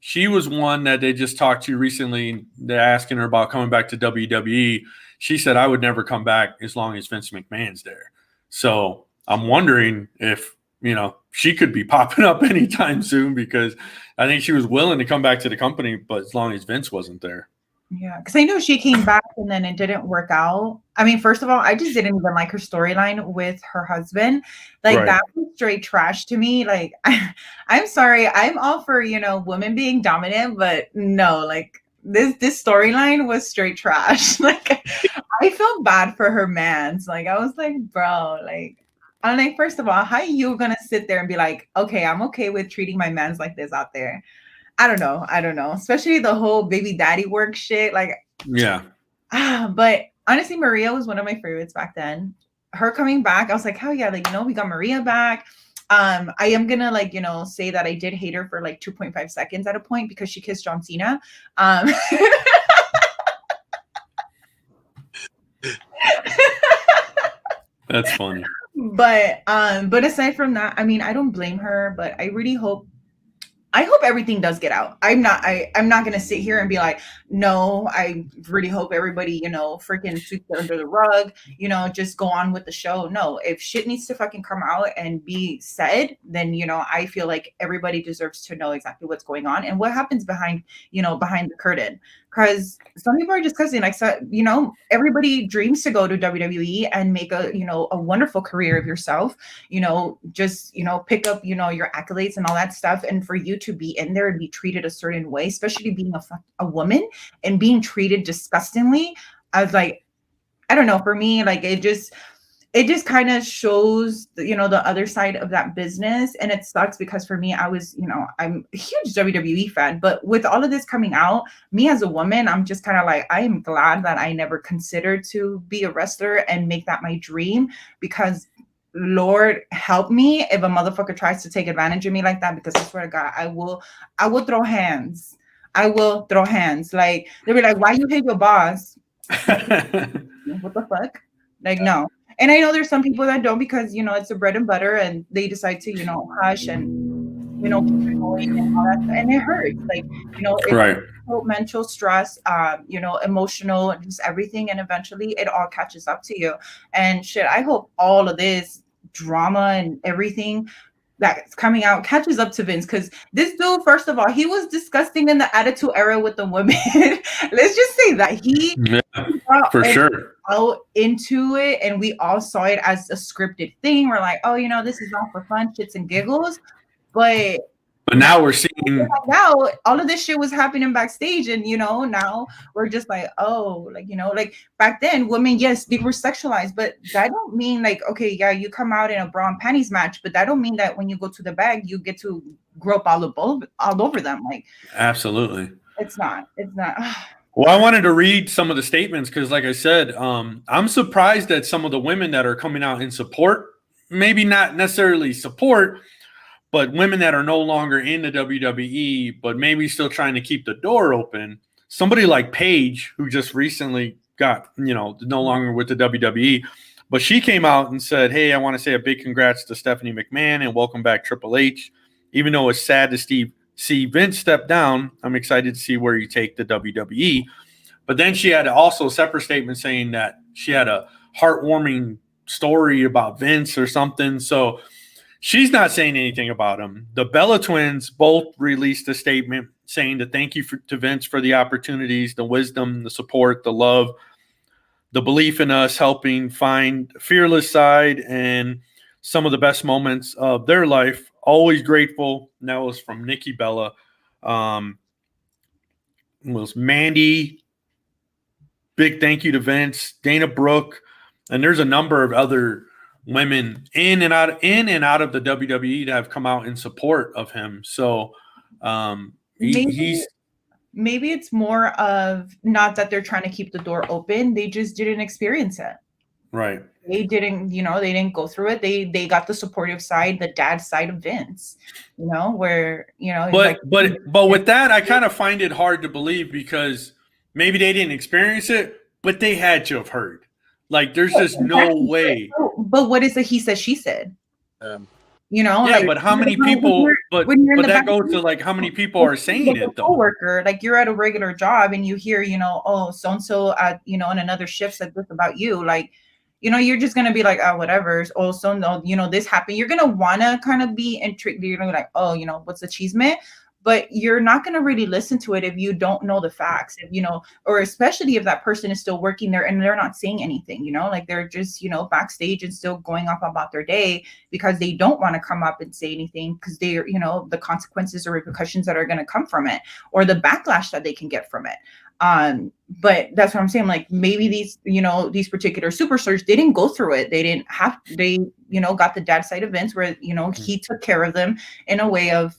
She was one that they just talked to recently. They're asking her about coming back to WWE. She said, I would never come back as long as Vince McMahon's there. So I'm wondering if, she could be popping up anytime soon, because I think she was willing to come back to the company, but as long as Vince wasn't there. Yeah, because I know she came back and then it didn't work out. I mean, first of all, I just didn't even like her storyline with her husband. Like, Right. that was straight trash to me. Like, I'm sorry, I'm all for, women being dominant, but no, like this storyline was straight trash. Like, I felt bad for her mans. Like, I was like, bro, like, I'm like, first of all, how are you gonna sit there and be like, okay, I'm okay with treating my mans like this out there? I don't know. Especially the whole baby daddy work shit. Like, Yeah. but honestly, Maria was one of my favorites back then. Her coming back, I was like, hell yeah, like, we got Maria back. I am gonna say that I did hate her for like 2.5 seconds at a point because she kissed John Cena. That's funny. But aside from that, I mean, I don't blame her, but I really hope everything does get out. I'm not gonna sit here and be like, no, I really hope everybody, freaking sweeps it under the rug, just go on with the show. No, if shit needs to fucking come out and be said, then, I feel like everybody deserves to know exactly what's going on and what happens behind the curtain. Because some people are just cussing. Like, so, everybody dreams to go to WWE and make a wonderful career of yourself, just, pick up, your accolades and all that stuff. And for you to be in there and be treated a certain way, especially being a woman and being treated disgustingly, I was like, I don't know, for me, like, it just kind of shows, the other side of that business. And it sucks because for me, I was, I'm a huge WWE fan, but with all of this coming out, me as a woman, I'm just kind of like, I am glad that I never considered to be a wrestler and make that my dream, because Lord help me if a motherfucker tries to take advantage of me like that, because I swear to God, I will throw hands. I will throw hands. Like, they'll be like, why you hate your boss? What the fuck? Like, no. And I know there's some people that don't, because, it's a bread and butter and they decide to, hush and, keep it going and all that. And it hurts. Like, it's Right. mental stress, emotional, just everything. And eventually it all catches up to you. And shit, I hope all of this drama and everything that's coming out catches up to Vince, because this dude, first of all, he was disgusting in the Attitude Era with the women. Let's just say that he for sure out into it, and we all saw it as a scripted thing. We're like, oh, this is all for fun, shits and giggles. But now we're seeing now all of this shit was happening backstage, and now we're just like, oh, like, like back then, women, yes, they were sexualized, but that don't mean like, okay, yeah, you come out in a bra and panties match, but that don't mean that when you go to the bag, you get to grope all over them. Like, absolutely, it's not. Well, I wanted to read some of the statements because, like I said, I'm surprised at some of the women that are coming out in support. Maybe not necessarily support, but women that are no longer in the WWE, but maybe still trying to keep the door open. Somebody like Paige, who just recently got, no longer with the WWE, but she came out and said, hey, I want to say a big congrats to Stephanie McMahon and welcome back Triple H. Even though it's sad to see Vince step down, I'm excited to see where you take the WWE. But then she had also a separate statement saying that she had a heartwarming story about Vince or something. So she's not saying anything about him. The Bella Twins both released a statement saying to thank you to Vince for the opportunities, the wisdom, the support, the love, the belief in us, helping find Fearless side and some of the best moments of their life always grateful. And that was from Nikki Bella. Was Mandy. Big thank you to Vince, Dana Brooke, and there's a number of other women in and out of the WWE that have come out in support of him. So maybe it's more of not that they're trying to keep the door open. They just didn't experience it. Right. They didn't, they didn't go through it. They got the supportive side, the dad side of Vince, where, but with that, I kind of find it hard to believe because maybe they didn't experience it, but they had to have heard. Like, there's just no way. But what is the he said, she said? Yeah, but how many people? But that goes to like how many people are saying it though. Coworker, like you're at a regular job and you hear, oh, so and so at in another shift said this about you, like. You're just gonna be like, oh, whatever. Oh, so no, this happened. You're gonna wanna kind of be intrigued. You're gonna be like, oh, what's the cheesemate? But you're not gonna really listen to it if you don't know the facts. If or especially if that person is still working there and they're not saying anything. Like they're just backstage and still going off about their day because they don't want to come up and say anything because they're the consequences or repercussions that are gonna come from it or the backlash that they can get from it. But that's what I'm saying. Like maybe these these particular superstars didn't go through it. They got the dad side events where he took care of them in a way of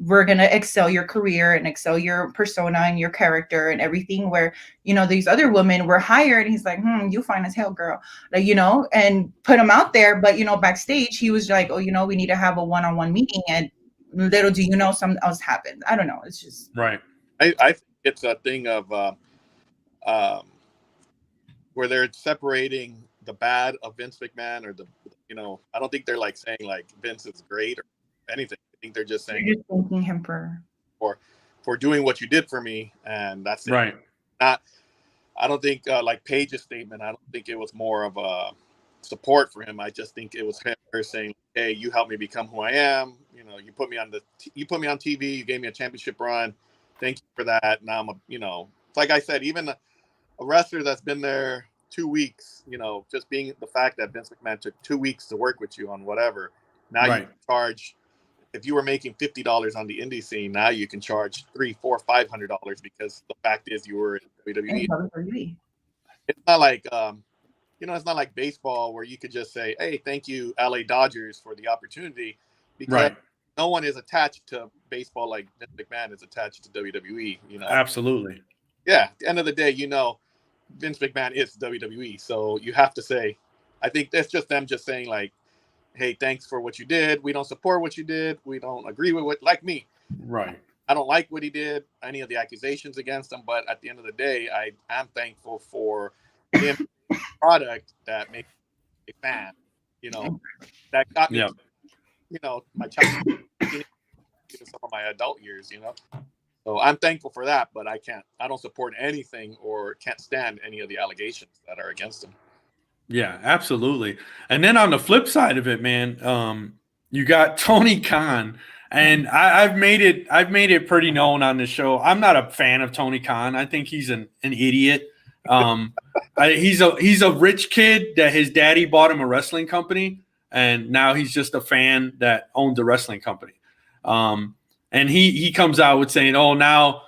we're gonna excel your career and excel your persona and your character and everything. Where these other women were hired and he's like, you fine as hell, girl, like and put him out there. But backstage he was like, oh, we need to have a one-on-one meeting, and little do you know, something else happened. I don't know. It's just right. I think it's a thing of where they're separating the bad of Vince McMahon or I don't think they're like saying like Vince is great or anything. I think they're just saying you're just thanking him for doing what you did for me, and that's it. Right. I don't think like Paige's statement. I don't think it was more of a support for him. I just think it was him saying, "Hey, you helped me become who I am. You put me on TV. You gave me a championship run. Thank you for that. Now I'm like I said, even a wrestler that's been there 2 weeks, just being the fact that Vince McMahon took 2 weeks to work with you on whatever. Now you can charge, if you were making $50 on the indie scene, now you can charge $300, $400, $500 because the fact is you were in WWE. It's not like, it's not like baseball where you could just say, hey, thank you, LA Dodgers, for the opportunity, because no one is attached to baseball like Vince McMahon is attached to WWE. Absolutely. Yeah. At the end of the day, Vince McMahon is WWE, so you have to say. I think that's just them just saying like, "Hey, thanks for what you did. We don't support what you did. We don't agree with what." Like me, right? I don't like what he did, any of the accusations against him. But at the end of the day, I am thankful for him product that makes a fan. That got me. My child, some of my adult years. So I'm thankful for that, but I don't support anything or can't stand any of the allegations that are against him. Yeah, absolutely. And then on the flip side of it, man, you got Tony Khan, and I've made it pretty known on the show. I'm not a fan of Tony Khan. I think he's an idiot. He's a rich kid that his daddy bought him a wrestling company, and now he's just a fan that owns a wrestling company. And he comes out with saying, oh, now,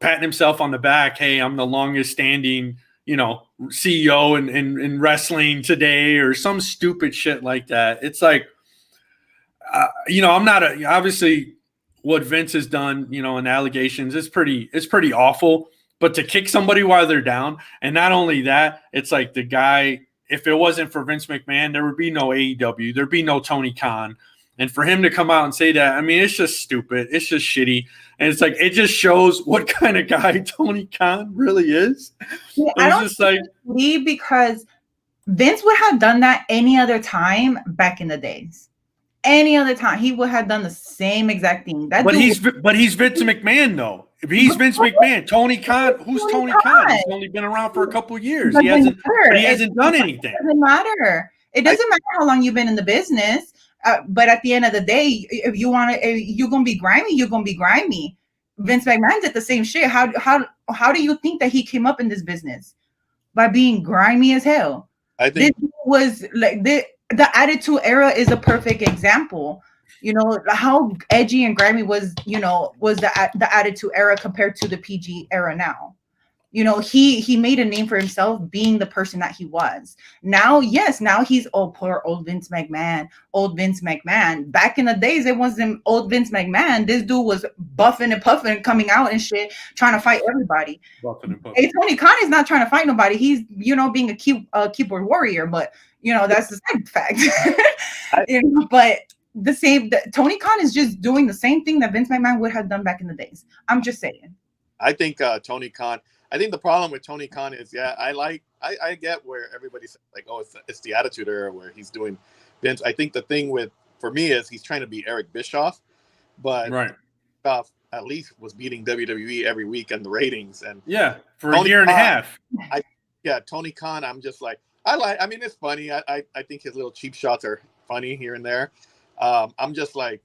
patting himself on the back. Hey, I'm the longest standing, CEO in wrestling today, or some stupid shit like that. It's like, I'm not obviously what Vince has done, in allegations is pretty awful, but to kick somebody while they're down. And not only that, it's like the guy, if it wasn't for Vince McMahon, there would be no AEW. There'd be no Tony Khan. And for him to come out and say that, I mean, it's just stupid. It's just shitty. And it's like, it just shows what kind of guy Tony Khan really is. Yeah, I don't just like because Vince would have done that any other time back in the days. Any other time, he would have done the same exact thing. But he's Vince McMahon, though. If he's Vince McMahon, Tony Khan, who's Tony Khan? He's only been around for a couple of years. He hasn't done anything. It doesn't matter. It doesn't matter how long you've been in the business. But at the end of the day, if you want to, you're gonna be grimy. You're gonna be grimy. Vince McMahon did the same shit. How do you think that he came up in this business? By being grimy as hell. I think this was like the Attitude Era is a perfect example. how edgy and grimy was the Attitude Era compared to the PG era now. He made a name for himself being the person that he was. Now he's poor old Vince McMahon. Back in the days, it wasn't old Vince McMahon. This dude was buffing and puffing, coming out and shit, trying to fight everybody. Hey, Tony Khan is not trying to fight nobody. He's being a keyboard warrior, but that's the same fact. But Tony Khan is just doing the same thing that Vince McMahon would have done back in the days. I'm just saying. I think Tony Khan. I think the problem with Tony Khan is, I get where everybody's like, oh, it's the Attitude Era where he's doing Vince. I think the thing for me is he's trying to be Eric Bischoff, but Bischoff at least was beating WWE every week in the ratings, and for a year and a half. Tony Khan, I'm just like, I mean, it's funny. I think his little cheap shots are funny here and there. I'm just like,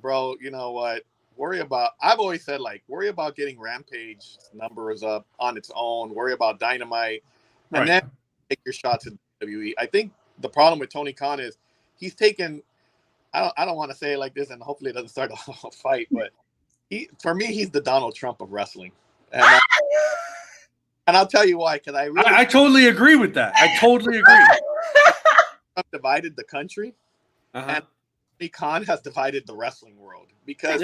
bro, you know what? I've always said, like, worry about getting Rampage numbers up on its own. Worry about Dynamite, and then take your shots at WWE. I think the problem with Tony Khan is he's taken. I don't want to say it like this, and hopefully it doesn't start a fight. But for me, he's the Donald Trump of wrestling, and I'll tell you why. Because I totally agree with that. I totally agree. Trump divided the country, and Tony Khan has divided the wrestling world because.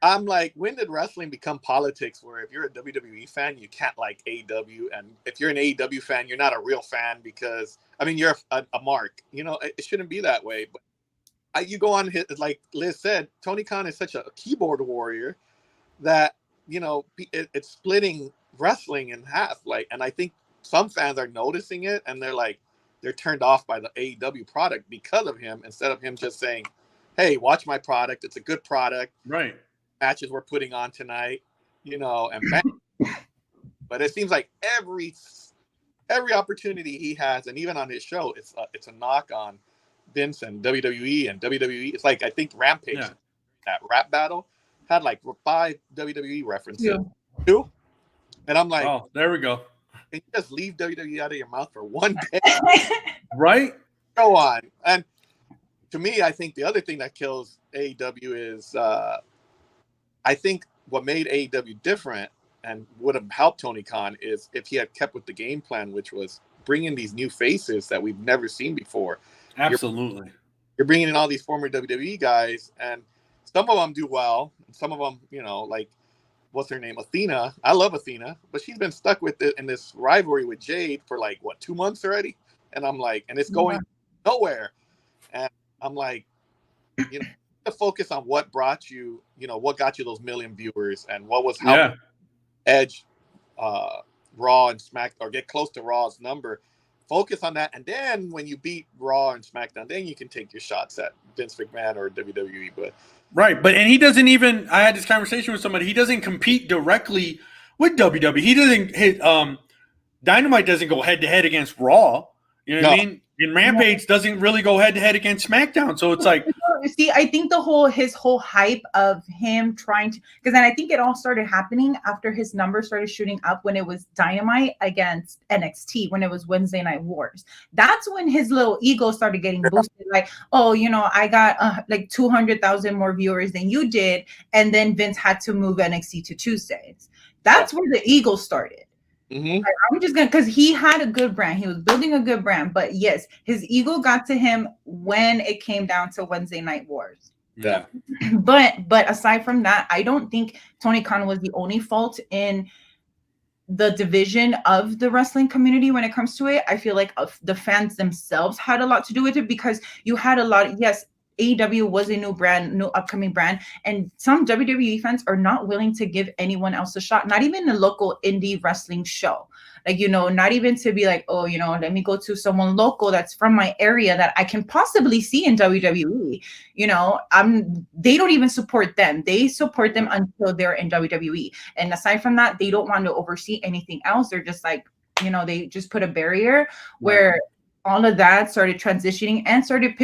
I'm like, when did wrestling become politics where if you're a WWE fan, you can't like AEW, and if you're an AEW fan, you're not a real fan because, I mean, you're a mark. It shouldn't be that way. But you go on, like Liz said, Tony Khan is such a keyboard warrior that, it's splitting wrestling in half. Like, and I think some fans are noticing it, and they're turned off by the AEW product because of him, instead of him just saying, hey, watch my product. It's a good product. Right. Matches we're putting on tonight, but it seems like every opportunity he has, and even on his show, it's a knock on Vince and WWE and WWE. It's like, I think Rampage, that rap battle, had like 5 WWE references. Two, and I'm like, oh, there we go. Can you just leave WWE out of your mouth for one day? Right? Go on. And to me, I think the other thing that kills AEW is. I think what made AEW different and would have helped Tony Khan is if he had kept with the game plan, which was bringing these new faces that we've never seen before. Absolutely. You're bringing in all these former WWE guys, and some of them do well. Some of them, like, what's her name? Athena. I love Athena, but she's been stuck with it in this rivalry with Jade for 2 months already. And I'm like, and it's going nowhere. And I'm like, to focus on what brought you, what got you those million viewers, and what was how Edge, Raw and SmackDown, or get close to Raw's number. Focus on that, and then when you beat Raw and SmackDown, then you can take your shots at Vince McMahon or WWE. And he doesn't even. I had this conversation with somebody. He doesn't compete directly with WWE. He doesn't. Dynamite doesn't go head to head against Raw. You know what I mean? And Rampage doesn't really go head to head against SmackDown. So it's like, see, I think his whole hype of him trying to, because then I think it all started happening after his numbers started shooting up when it was Dynamite against NXT, when it was Wednesday Night Wars. That's when his little ego started getting boosted. Like, oh, I got 200,000 more viewers than you did. And then Vince had to move NXT to Tuesdays. That's where the ego started. Mm-hmm. I'm just gonna, because he had a good brand, he was building a good brand, but yes, his ego got to him when it came down to Wednesday Night Wars. Yeah. But aside from that, I don't think Tony Khan was the only fault in the division of the wrestling community when it comes to it. I feel like the fans themselves had a lot to do with it, because you had a lot. Yes, AEW was a new upcoming brand, and some WWE fans are not willing to give anyone else a shot, not even a local indie wrestling show. Not even to be like, oh, let me go to someone local that's from my area that I can possibly see in WWE. They don't even support them. They support them until they're in WWE. And aside from that, they don't want to oversee anything else. They're just like, they just put a barrier where all of that started transitioning and started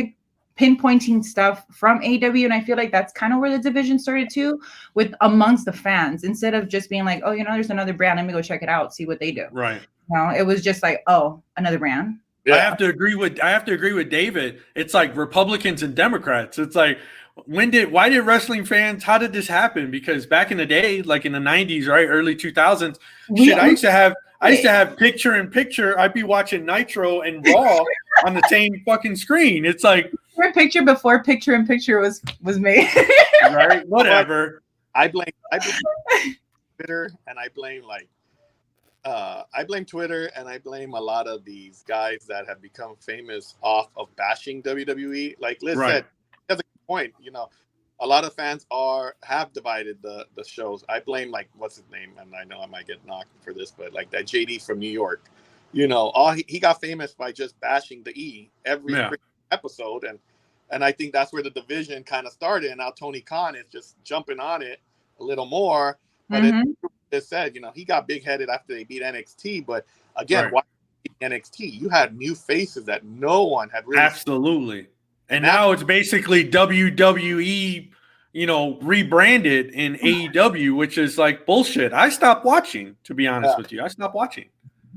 pinpointing stuff from AEW, and I feel like that's kind of where the division started too, with amongst the fans, instead of just being like, oh, there's another brand, let me go check it out, see what they do. Right. It was just like, oh, another brand, I have to agree with David. It's like Republicans and Democrats. It's like why did wrestling fans, how did this happen? Because back in the day, like in the 90s, right, early 2000s, I used to have picture in picture. I'd be watching Nitro and Raw on the same fucking screen. It's like picture before picture in picture was made. Right? Whatever. I blame Twitter, and I blame Twitter, and I blame a lot of these guys that have become famous off of bashing WWE. Like Liz said, that's a good point. You know, a lot of fans have divided the shows. I blame, like, what's his name? And I know I might get knocked for this, but like that JD from New York, you know, he got famous by just bashing the E every episode, and I think that's where the division kind of started. And now Tony Khan is just jumping on it a little more. But it said, you know, he got big headed after they beat NXT. But again, why beat NXT? You had new faces that no one had really absolutely. And now it's basically WWE, you know, rebranded in AEW, which is like bullshit. I stopped watching, to be honest with you. I stopped watching.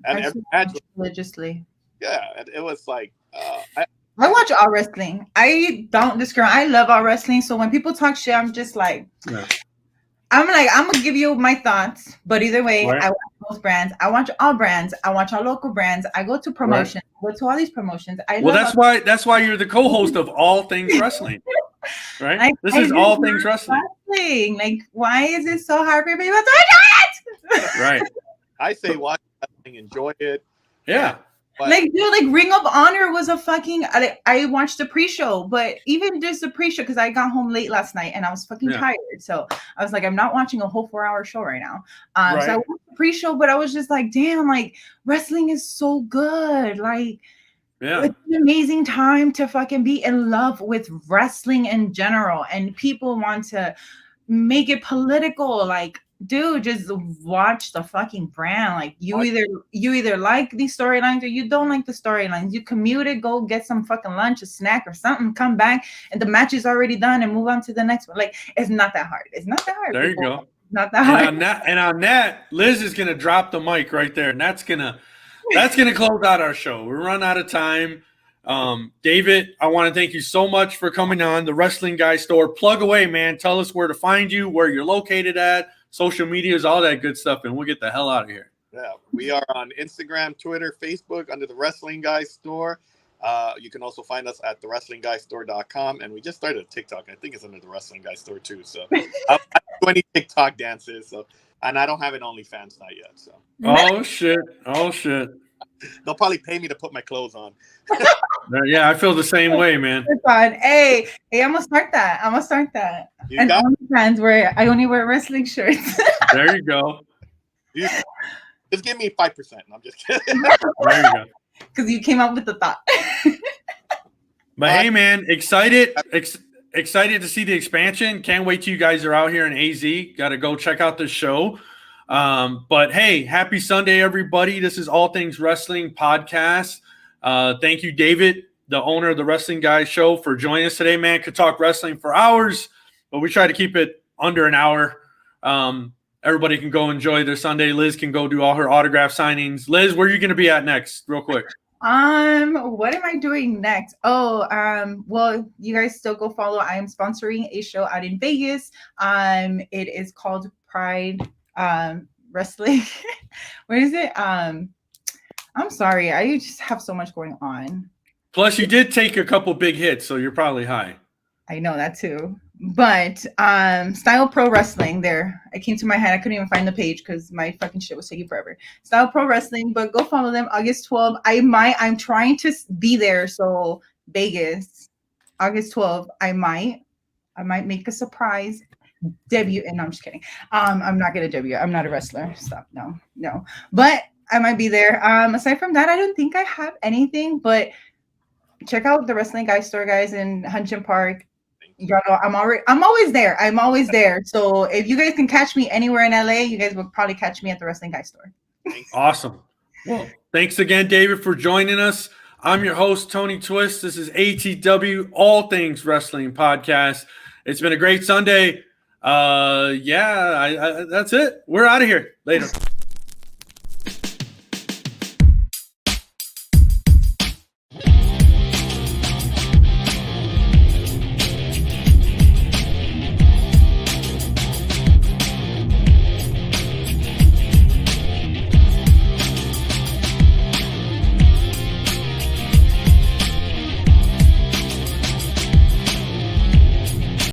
And every match religiously. Yeah, it was like I watch all wrestling. I don't discriminate. I love all wrestling. So when people talk shit, I'm just like, I'm gonna give you my thoughts. But either way, I watch both brands. I watch all brands. I watch all local brands. I go to promotions. I go to all these promotions. That's why you're the co-host of All Things Wrestling, right? This is All Things Wrestling. Like, why is it so hard for everybody to do it? Right. I say watch wrestling, enjoy it. Yeah. But, like, dude, like Ring of Honor was a fucking. I watched the pre-show, but even just the pre-show, because I got home late last night and I was fucking tired. So I was like, I'm not watching a whole 4-hour show right now. So I watched the pre-show, but I was just like, damn, like wrestling is so good. Like, it's an amazing time to fucking be in love with wrestling in general, and people want to make it political. Like, dude, just watch the fucking brand. Like, you either like these storylines or you don't like the storylines. You commute it, go get some fucking lunch, a snack or something, come back, and the match is already done and move on to the next one. Like, it's not that hard. It's not that hard. There you go. Not that hard. And on that, Liz is gonna drop the mic right there, and that's gonna close out our show. We're running out of time. David, I want to thank you so much for coming on the Wrestling Guy Store. Plug away, man. Tell us where to find you, where you're located at, social medias, all that good stuff, and we'll get the hell out of here. Yeah, we are on Instagram, Twitter, Facebook under the Wrestling Guy Store. You can also find us at thewrestlingguystore.com, and we just started a TikTok. I think it's under the Wrestling Guy Store too. So I do any TikTok dances. So, and I don't have an OnlyFans site yet. So. Oh shit! They'll probably pay me to put my clothes on. Yeah, I feel the same way, man. Hey, I'm gonna start that. And OnlyFans where I only wear wrestling shirts. There you go. Just give me 5%. I'm just kidding. There you go. Because you came up with the thought. But hey, man, excited to see the expansion. Can't wait till you guys are out here in AZ. Got to go check out the show. But hey, happy Sunday, everybody. This is All Things Wrestling Podcast. Thank you, David, the owner of the Wrestling Guy Show, for joining us today, man. Could talk wrestling for hours, but we try to keep it under an hour. Everybody can go enjoy their Sunday. Liz can go do all her autograph signings. Liz, where are you going to be at next, real quick? What am I doing next? Well, you guys still go follow. I am sponsoring a show out in Vegas. It is called Pride Wrestling. What is it? I'm sorry. I just have so much going on. Plus, you did take a couple big hits, so you're probably high. I know that too. But Style Pro Wrestling, there. I came to my head. I couldn't even find the page because my fucking shit was taking forever. Style Pro Wrestling, but go follow them. August 12th. I'm trying to be there. So Vegas, August 12th. I might make a surprise debut. And no, I'm just kidding. I'm not gonna debut. I'm not a wrestler. Stop. No. But I might be there. Aside from that, I don't think I have anything. But check out the Wrestling Guy Store, guys, in Huntington Park. Y'all know I'm always there. So if you guys can catch me anywhere in LA, you guys will probably catch me at the Wrestling Guy Store. Awesome. Well, thanks again, David, for joining us. I'm your host, Tony Twist. This is ATW All Things Wrestling Podcast. It's been a great Sunday. That's it. We're out of here. Later.